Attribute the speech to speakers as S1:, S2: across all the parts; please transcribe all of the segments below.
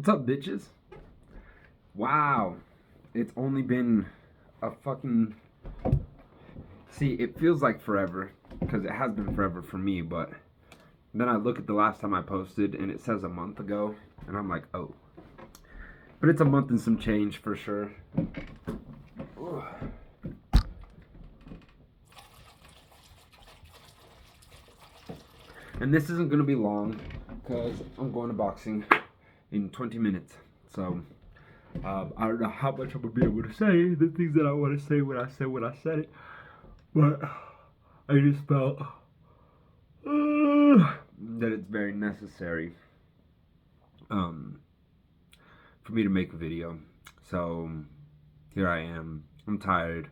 S1: What's up, bitches? Wow, it's only been a fucking. See, it feels like forever, because it has been forever for me, but then I look at the last time I posted and it says a month ago, and I'm like, oh. But it's a month and some change for sure. Ugh. And this isn't going to be long, because I'm going to boxing in 20 minutes. So, I don't know how much I'm going to be able to say the things that I want to say when I said it. But I just felt that it's very necessary for me to make a video. So, here I am. I'm tired.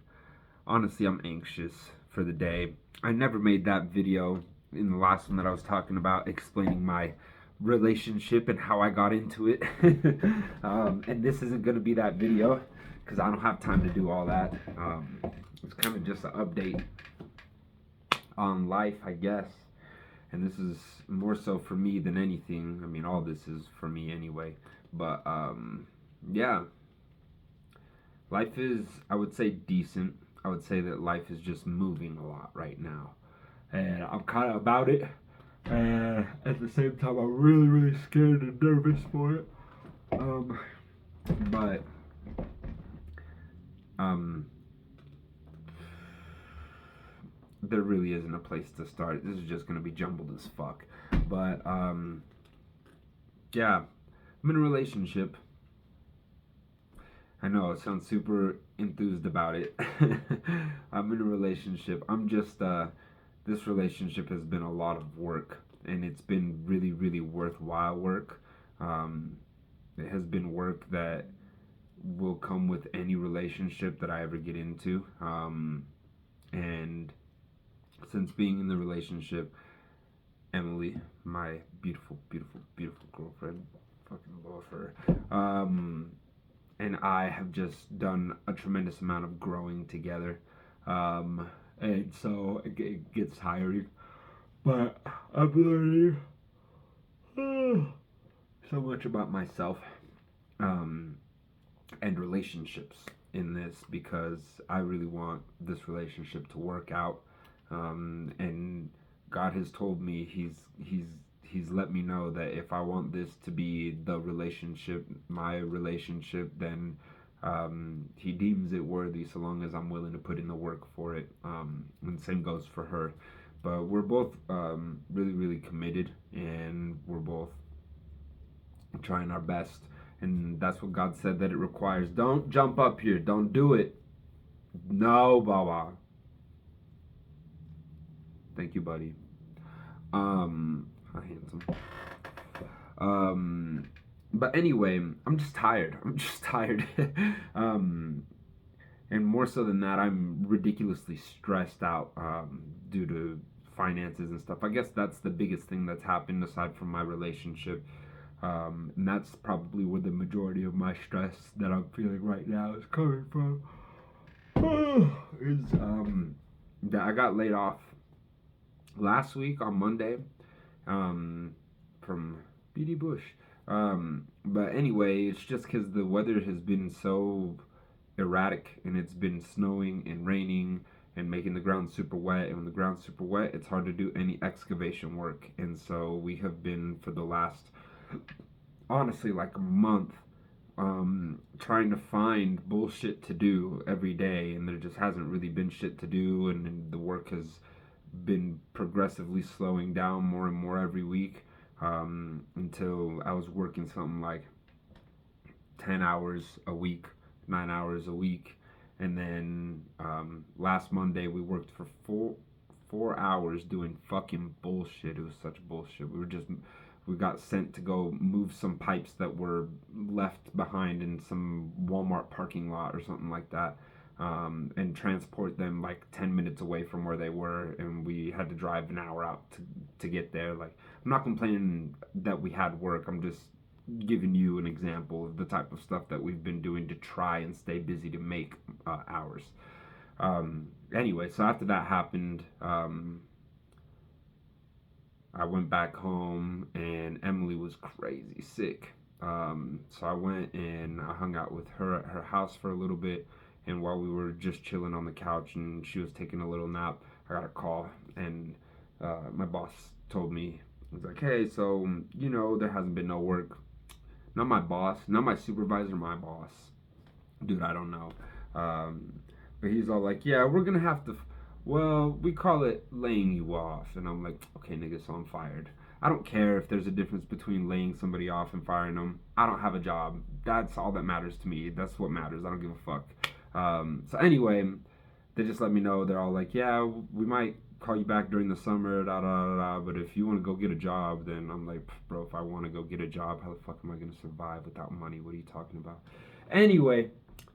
S1: Honestly, I'm anxious for the day. I never made that video in the last one that I was talking about, explaining my relationship and how I got into it. And this isn't going to be that video because I don't have time to do all that. It's kind of just an update on life, I guess. And this is more so for me than anything. I mean, all this is for me anyway. But yeah, life is, I would say, decent. I would say that life is just moving a lot right now. And I'm kind of about it. And at the same time, I'm really, really scared and nervous for it. But there really isn't a place to start. This is just going to be jumbled as fuck. But, yeah, I'm in a relationship. I know, it sounds super enthused about it. I'm in a relationship. I'm just, this relationship has been a lot of work, and it's been really, really worthwhile work. It has been work that will come with any relationship that I ever get into. And since being in the relationship, Emily, my beautiful, beautiful, beautiful girlfriend, fucking love her, and I have just done a tremendous amount of growing together. And so it gets tiring. But I'm learning so much about myself and relationships in this because I really want this relationship to work out. And God has told me He's let me know that if I want this to be the relationship, my relationship, then He deems it worthy so long as I'm willing to put in the work for it. And same goes for her. But we're both really, really committed, and we're both trying our best. And that's what God said that it requires. Don't jump up here. Don't do it. No, Baba. Thank you, buddy. How handsome. But anyway, I'm just tired. I'm just tired. And more so than that, I'm ridiculously stressed out due to finances and stuff. I guess that's the biggest thing that's happened aside from my relationship. And that's probably where the majority of my stress that I'm feeling right now is coming from. Is that I got laid off last week on Monday from BD Bush. But anyway, it's just because the weather has been so erratic, and it's been snowing and raining and making the ground super wet. And when the ground's super wet, it's hard to do any excavation work. And so we have been, for the last, honestly, like a month, trying to find bullshit to do every day, and there just hasn't really been shit to do, and the work has been progressively slowing down more and more every week, until I was working something like 10 hours a week, 9 hours a week, and then last Monday we worked for 4 hours doing fucking bullshit. It was such bullshit. We got sent to go move some pipes that were left behind in some Walmart parking lot or something like that, and transport them like 10 minutes away from where they were, and we had to drive an hour out to get there. Like, I'm not complaining that we had work. I'm just giving you an example of the type of stuff that we've been doing to try and stay busy to make hours. Anyway, so after that happened, I went back home, and Emily was crazy sick. So I went and I hung out with her at her house for a little bit. And while we were just chilling on the couch and she was taking a little nap, I got a call. And my boss told me, he was like, hey, so, there hasn't been no work. Not my boss, not my supervisor, my boss. Dude, I don't know. Um, but he's all like, yeah, we're going to have to, well, we call it laying you off. And I'm like, okay, nigga, so I'm fired. I don't care if there's a difference between laying somebody off and firing them. I don't have a job. That's all that matters to me. That's what matters. I don't give a fuck. So anyway, they just let me know. They're all like, yeah, we might call you back during the summer, da da da da. But if you want to go get a job, then I'm like, bro, if I want to go get a job, how the fuck am I gonna survive without money? What are you talking about? Anyway,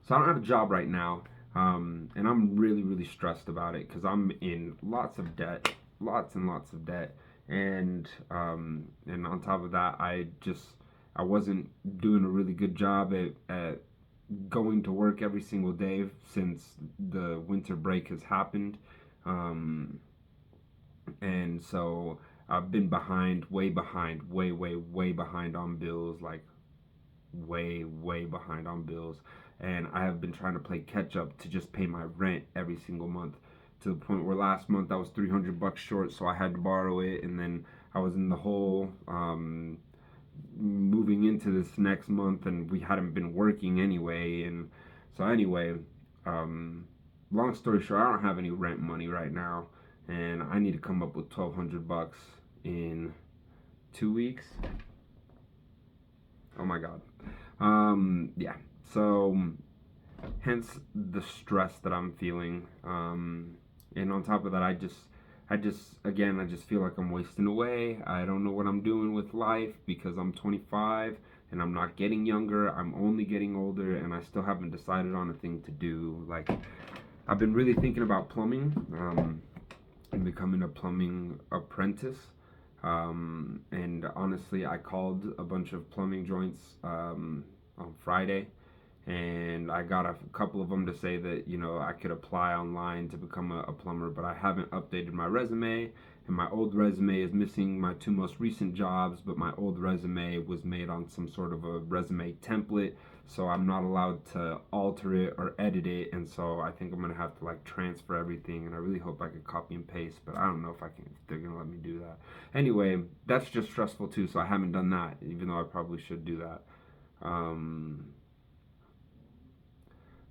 S1: so I don't have a job right now, and I'm really really stressed about it because I'm in lots of debt, lots and lots of debt, and on top of that, I wasn't doing a really good job at going to work every single day since the winter break has happened. Um, and so I've been behind, way behind, way, way, way behind on bills, like way, way behind on bills. And I have been trying to play catch up to just pay my rent every single month to the point where last month I was $300 short, so I had to borrow it. And then I was in the hole moving into this next month, and we hadn't been working anyway. And so, anyway, um, long story short, I don't have any rent money right now, and I need to come up with $1,200 in 2 weeks. Oh my god. Yeah. So, hence the stress that I'm feeling. And on top of that, again, I just feel like I'm wasting away. I don't know what I'm doing with life because I'm 25 and I'm not getting younger. I'm only getting older, and I still haven't decided on a thing to do. Like, I've been really thinking about plumbing, and becoming a plumbing apprentice. And honestly, I called a bunch of plumbing joints on Friday, and I got a couple of them to say that I could apply online to become a plumber, but I haven't updated my resume, and my old resume is missing my two most recent jobs, but my old resume was made on some sort of a resume template, so I'm not allowed to alter it or edit it, and so I think I'm gonna have to like transfer everything, and I really hope I could copy and paste, but I don't know if they're gonna let me do that. Anyway, that's just stressful too, so I haven't done that, even though I probably should do that. Um,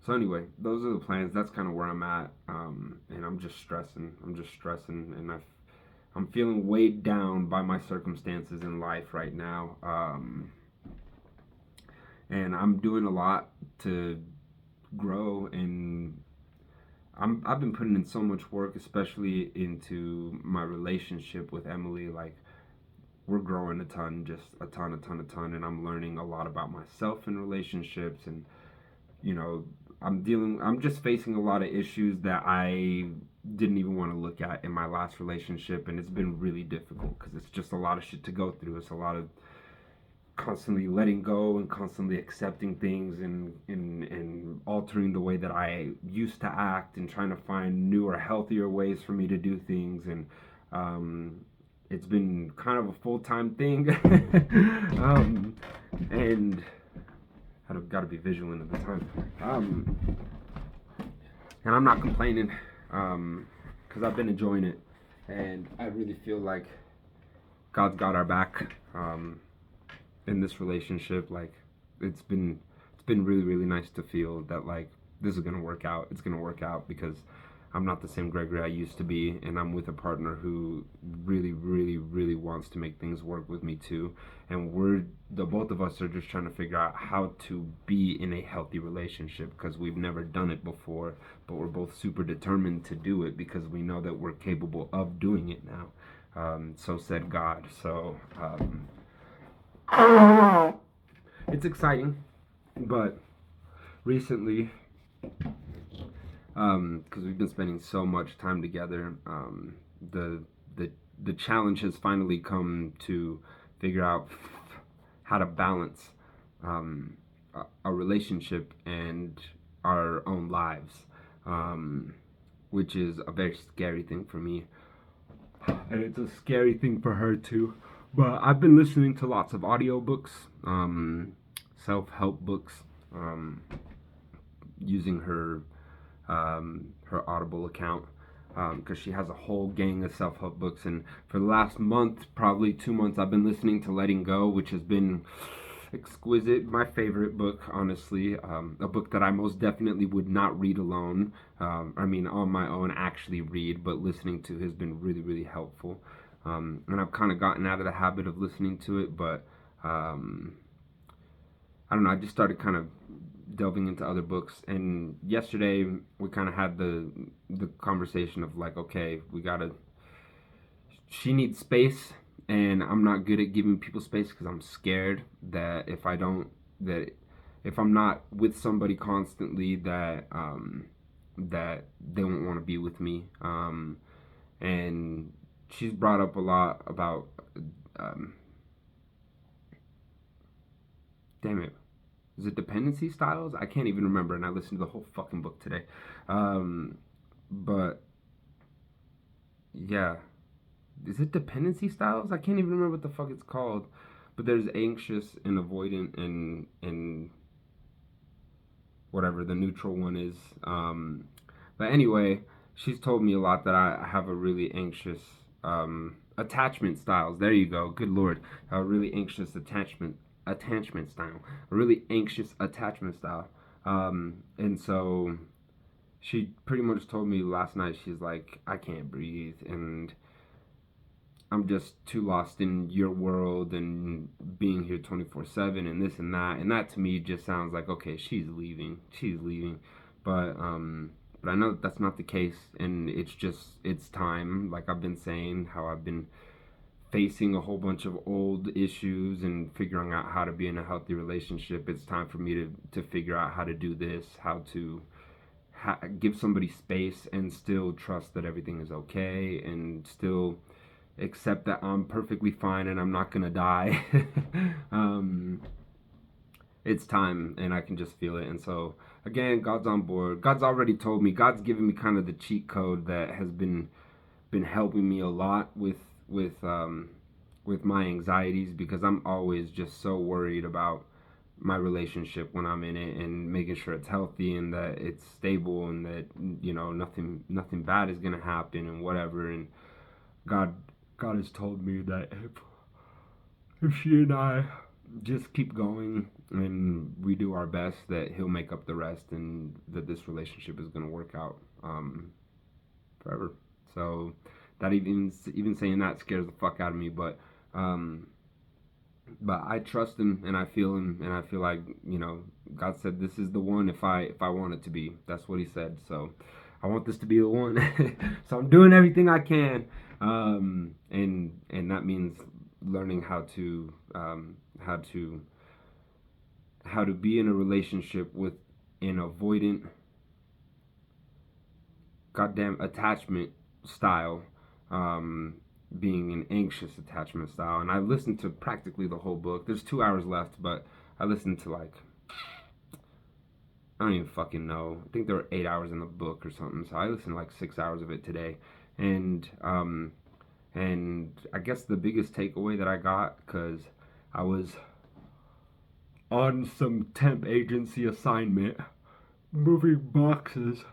S1: so anyway, those are the plans. That's kind of where I'm at, and I'm just stressing. And I'm feeling weighed down by my circumstances in life right now. And I'm doing a lot to grow, and I've been putting in so much work, especially into my relationship with Emily. Like, we're growing a ton, just a ton, and I'm learning a lot about myself in relationships, and you know, I'm just facing a lot of issues that I didn't even want to look at in my last relationship, and it's been really difficult because it's just a lot of shit to go through. It's a lot of constantly letting go and constantly accepting things, and altering the way that I used to act, and trying to find newer, healthier ways for me to do things. And it's been kind of a full-time thing. And I've got to be vigilant at the time. And I'm not complaining, because I've been enjoying it, and I really feel like God's got our back in this relationship. Like, it's been really really nice to feel that like this is gonna work out. It's gonna work out because I'm not the same Gregory I used to be, and I'm with a partner who really, really, really wants to make things work with me too. And the both of us are just trying to figure out how to be in a healthy relationship because we've never done it before, but we're both super determined to do it because we know that we're capable of doing it now. So said God. So it's exciting, but recently, because we've been spending so much time together, the the the challenge has finally come to figure out how to balance a relationship and our own lives, which is a very scary thing for me, and it's a scary thing for her too. But I've been listening to lots of audiobooks, self-help books, um, using her Audible account, because she has a whole gang of self-help books. And for the last month, probably 2 months, I've been listening to Letting Go, which has been exquisite. My favorite book, honestly. A book that I most definitely would not read alone. I mean, on my own, actually read, but listening to has been really, really helpful. And I've kind of gotten out of the habit of listening to it, but um, I don't know. I just started kind of delving into other books, and yesterday we kind of had the conversation of like, okay, we gotta. She needs space, and I'm not good at giving people space because I'm scared that that if I'm not with somebody constantly, that they won't want to be with me. And she's brought up a lot about, um, damn it, is it dependency styles? I can't even remember, and I listened to the whole fucking book today. Um, but yeah, is it dependency styles? I can't even remember what the fuck it's called. But there's anxious and avoidant and whatever the neutral one is. But anyway, she's told me a lot that I have a really anxious attachment styles. There you go. Good lord, a really anxious attachment style. A really anxious attachment style. And so she pretty much told me last night. She's like, I can't breathe, and I'm just too lost in your world and being here 24/7 and this and that. And that to me just sounds like, okay, she's leaving. She's leaving. But I know that that's not the case, and it's time. Like I've been saying, how I've been facing a whole bunch of old issues and figuring out how to be in a healthy relationship. It's time for me to figure out how to do this, how to give somebody space and still trust that everything is okay, and still accept that I'm perfectly fine and I'm not gonna die. um, it's time, and I can just feel it. And so again, God's on board. God's already told me. God's given me kind of the cheat code that has been helping me a lot with my anxieties, because I'm always just so worried about my relationship when I'm in it, and making sure it's healthy and that it's stable and that nothing bad is gonna happen and whatever. And God God has told me that if she and I just keep going and we do our best, that He'll make up the rest, and that this relationship is gonna work out forever. So that even saying that scares the fuck out of me, um, but I trust Him and I feel Him, and I feel like God said this is the one if I want it to be. That's what He said. So I want this to be the one. So I'm doing everything I can, and that means learning how to be in a relationship with an avoidant, goddamn attachment style, being an anxious attachment style. And I listened to practically the whole book. There's 2 hours left, but I listened to like, I don't even fucking know. I think there were 8 hours in the book or something. So I listened to like 6 hours of it today, and I guess the biggest takeaway that I got, because I was on some temp agency assignment moving boxes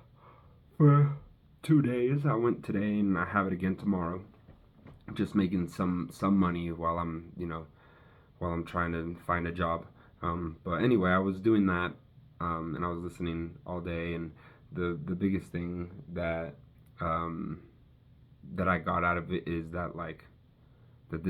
S1: for 2 days. I went today and I have it again tomorrow. Just making some money while I'm trying to find a job. But anyway, I was doing that, and I was listening all day. And the biggest thing that I got out of it is that, like, that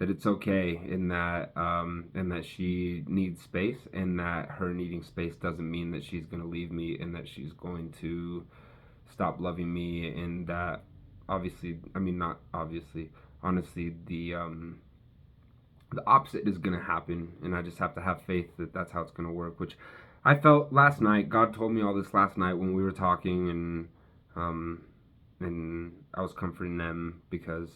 S1: it's okay, and that she needs space, and that her needing space doesn't mean that she's going to leave me and that she's going to stop loving me. And that, obviously, I mean, not obviously, honestly, the opposite is going to happen, and I just have to have faith that that's how it's going to work, which I felt last night. God told me all this last night when we were talking, and I was comforting them, because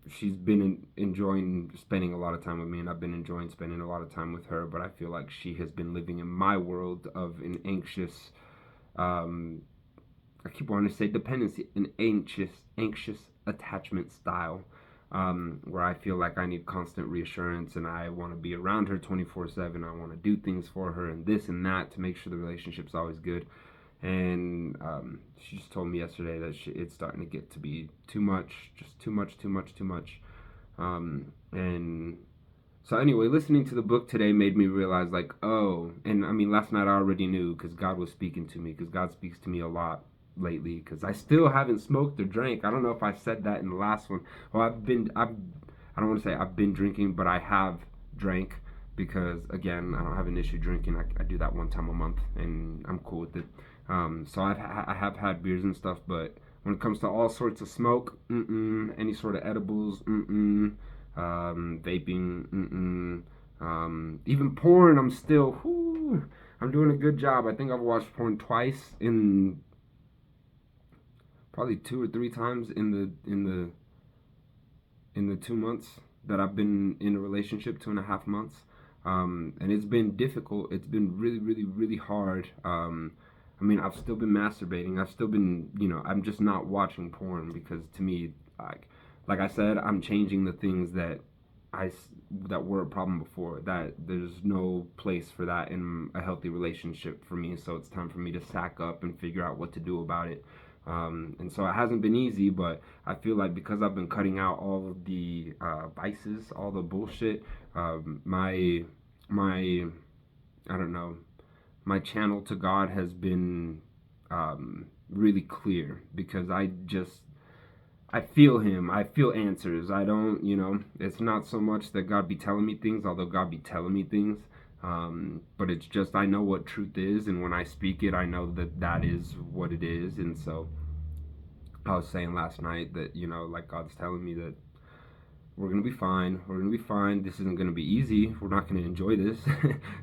S1: she's been enjoying spending a lot of time with me, and I've been enjoying spending a lot of time with her. But I feel like she has been living in my world of an anxious, um, I keep wanting to say dependency, an anxious attachment style, where I feel like I need constant reassurance and I want to be around her 24/7. I want to do things for her and this and that to make sure the relationship's always good. And she just told me yesterday that it's starting to get to be too much, just too much, too much, too much. And so anyway, listening to the book today made me realize, like, oh, and I mean, last night I already knew because God was speaking to me, because God speaks to me a lot lately, because I still haven't smoked or drank. I don't know if I said that in the last one. Well, I don't want to say I've been drinking, but I have drank because, again, I don't have an issue drinking. I do that one time a month, and I'm cool with it. So I have had beers and stuff, but when it comes to all sorts of smoke, any sort of edibles, vaping, even porn, I'm still, I'm doing a good job. I think I've watched porn twice in probably 2 or 3 times in the 2 months that I've been in a relationship, 2.5 months. And it's been difficult. It's been really, really, really hard. I mean, I've still been masturbating. I've still been, I'm just not watching porn because to me, like I said, I'm changing the things that were a problem before. That there's no place for that in a healthy relationship for me. So it's time for me to sack up and figure out what to do about it. And so it hasn't been easy, but I feel like because I've been cutting out all of the vices, all the bullshit, my I don't know, my channel to God has been really clear because I feel Him. I feel answers. I don't, it's not so much that God be telling me things, although God be telling me things. But it's just I know what truth is, and when I speak it, I know that is what it is. And so I was saying last night that, like God's telling me that we're going to be fine. We're going to be fine. This isn't going to be easy. We're not going to enjoy this.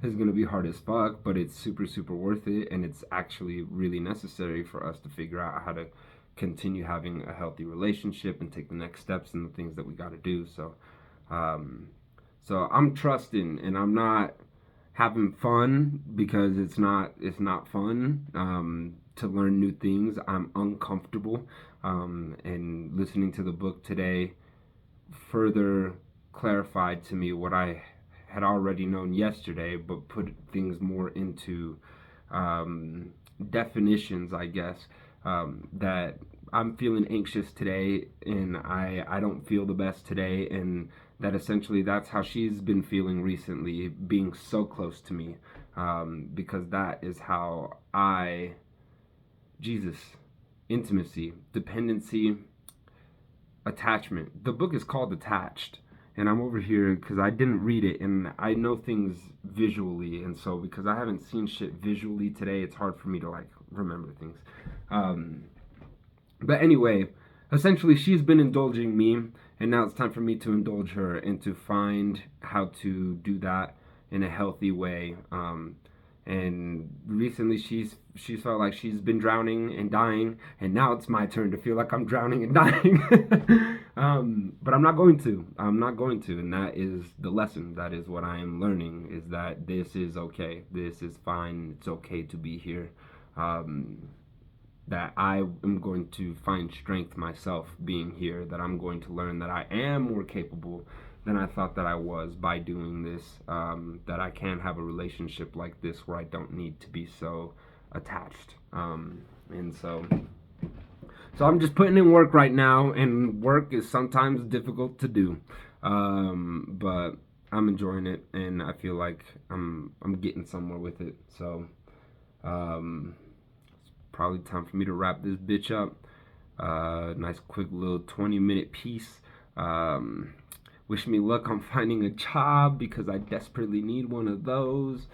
S1: It's going to be hard as fuck, but it's super, super worth it. And it's actually really necessary for us to figure out how to continue having a healthy relationship and take the next steps in the things that we got to do. So I'm trusting, and I'm not having fun because it's not fun to learn new things. I'm uncomfortable, and listening to the book today further clarified to me what I had already known yesterday, but put things more into definitions, I guess, that I'm feeling anxious today and I don't feel the best today, and that essentially that's how she's been feeling recently, being so close to me, because that is how Jesus, intimacy, dependency, attachment. The book is called Attached, and I'm over here because I didn't read it and I know things visually, and so because I haven't seen shit visually today, it's hard for me to like remember things. But anyway, essentially she's been indulging me, and now it's time for me to indulge her and to find how to do that in a healthy way. And recently she's felt like she's been drowning and dying, and now it's my turn to feel like I'm drowning and dying. But I'm not going to, and that is the lesson. That is what I am learning, is that this is okay, this is fine, it's okay to be here. That I am going to find strength myself being here, that I'm going to learn that I am more capable than I thought that I was by doing this, that I can have a relationship like this where I don't need to be so attached. And so I'm just putting in work right now, and work is sometimes difficult to do, but I'm enjoying it, and I feel like I'm getting somewhere with it. So it's probably time for me to wrap this bitch up. Nice quick little 20-minute piece. Wish me luck on finding a job because I desperately need one of those.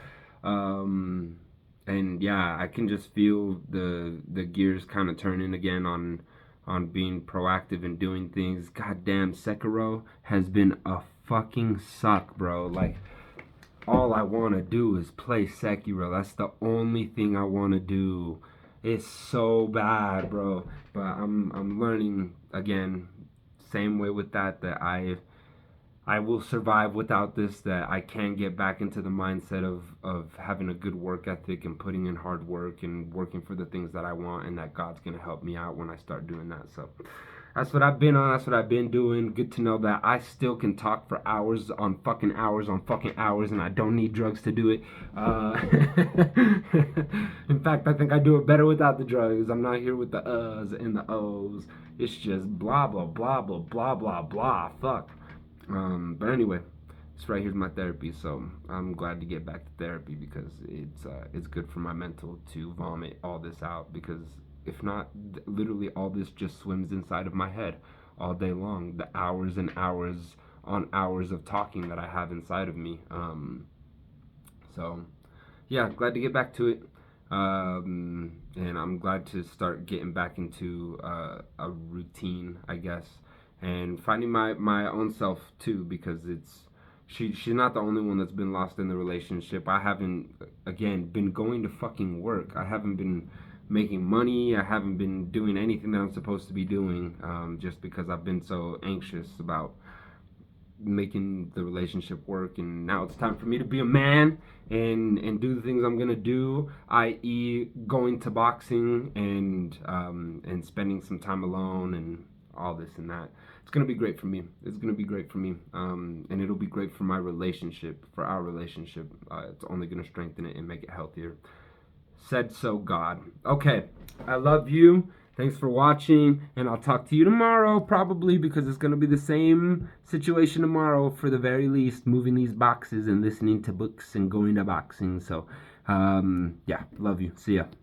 S1: And yeah, I can just feel the gears kind of turning again on being proactive and doing things. Goddamn, Sekiro has been a fucking suck, bro. Like, all I want to do is play Sekiro. That's the only thing I want to do. It's so bad, bro. But I'm learning again, same way with that I will survive without this, that I can get back into the mindset of having a good work ethic and putting in hard work and working for the things that I want, and that God's going to help me out when I start doing that. So that's what I've been on. That's what I've been doing. Good to know that I still can talk for hours on fucking hours, and I don't need drugs to do it. In fact, I think I do it better without the drugs. I'm not here with the uhs and the ohs. It's just blah, blah, blah, blah, blah, blah, blah. Fuck. But anyway, this right here's my therapy, so I'm glad to get back to therapy because it's good for my mental to vomit all this out, because if not, literally all this just swims inside of my head all day long. The hours and hours on hours of talking that I have inside of me. So yeah, glad to get back to it. And I'm glad to start getting back into a routine, I guess, and finding my own self too, because she's not the only one that's been lost in the relationship. I haven't, again, been going to fucking work. I haven't been making money. I haven't been doing anything that I'm supposed to be doing, just because I've been so anxious about making the relationship work. And now it's time for me to be a man and do the things I'm gonna do, i.e., going to boxing and spending some time alone and all this and that. It's gonna be great for me. It's gonna be great for me, and it'll be great for my relationship, for our relationship. It's only gonna strengthen it and make it healthier. Said so, God. Okay, I love you. Thanks for watching, and I'll talk to you tomorrow, probably, because it's going to be the same situation tomorrow, for the very least, moving these boxes and listening to books and going to boxing. So, yeah, love you. See ya.